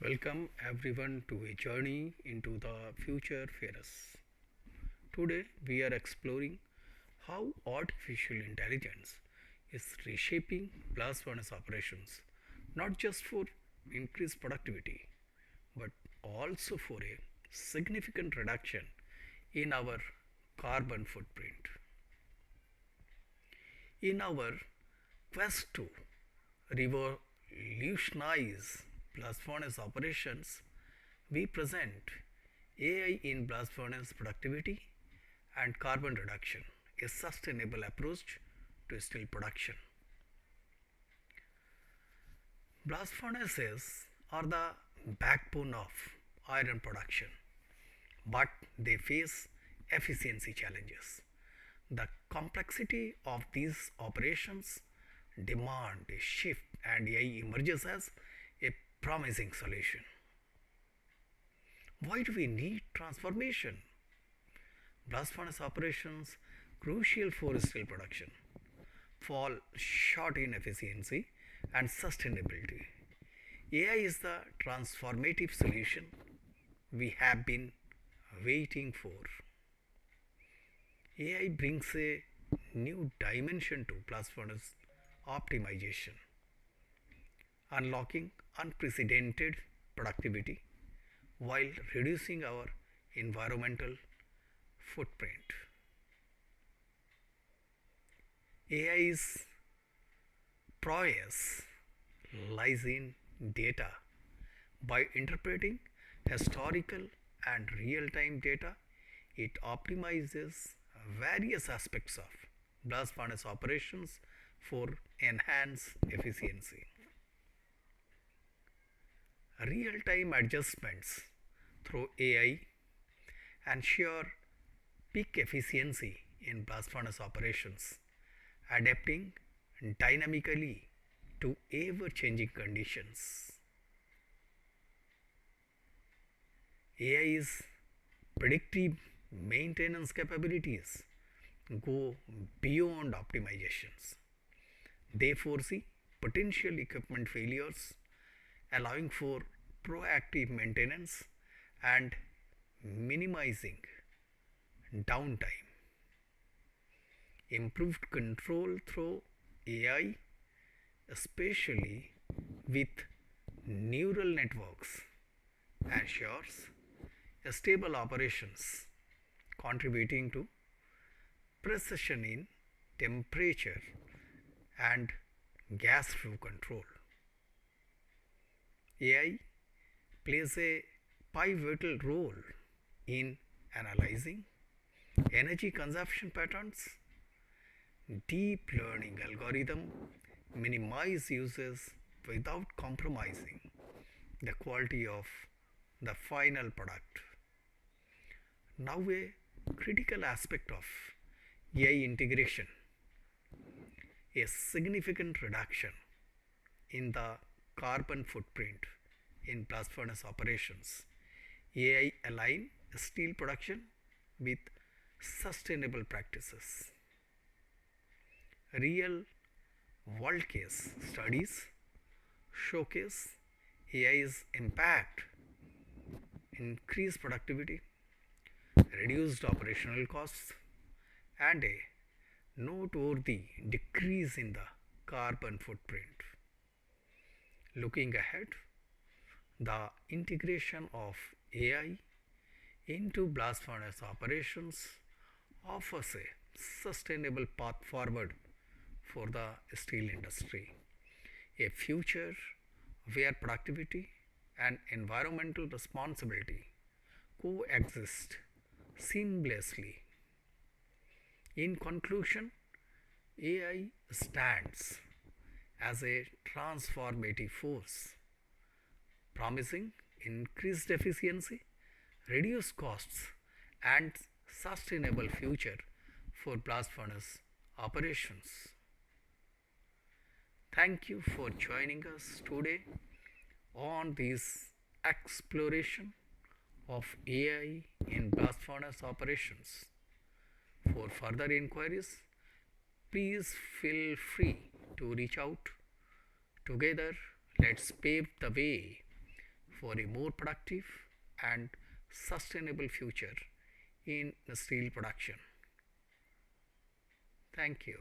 Welcome everyone to a journey into the future fairs. Today we are exploring how artificial intelligence is reshaping blast furnace operations, not just for increased productivity, but also for a significant reduction in our carbon footprint. In our quest to revolutionize blast furnace operations, we present AI in blast furnace productivity and carbon reduction, a sustainable approach to steel production. Blast furnaces are the backbone of iron production, but they face efficiency challenges. The complexity of these operations demand a shift, and AI emerges as a promising solution. Why do we need transformation? Blast furnace operations, crucial for steel production, fall short in efficiency and sustainability. AI is the transformative solution we have been waiting for. AI brings a new dimension to blast furnace optimization, unlocking unprecedented productivity while reducing our environmental footprint. AI's prowess lies in data. By interpreting historical and real time data, it optimizes various aspects of blast furnace operations for enhanced efficiency. Real time adjustments through AI ensure peak efficiency in blast furnace operations, adapting dynamically to ever changing conditions. AI's predictive maintenance capabilities go beyond optimizations. They foresee potential equipment failures, allowing for proactive maintenance and minimizing downtime. Improved control through AI, especially with neural networks, ensures stable operations, contributing to precision in temperature and gas flow control. AI plays a pivotal role in analyzing energy consumption patterns. Deep learning algorithm minimize uses without compromising the quality of the final product. Now, a critical aspect of AI integration, a significant reduction in the carbon footprint in blast furnace operations. AI align steel production with sustainable practices. Real world case studies showcase AI's impact, increased productivity, reduced operational costs, and a noteworthy decrease in the carbon footprint. Looking ahead, the integration of AI into blast furnace operations offers a sustainable path forward for the steel industry, a future where productivity and environmental responsibility coexist seamlessly. In conclusion, AI stands as a transformative force, promising increased efficiency, reduced costs, and sustainable future for blast furnace operations. Thank you for joining us today on this exploration of AI in blast furnace operations. For further inquiries, please feel free to reach out. Together, let's pave the way for a more productive and sustainable future in steel production. Thank you.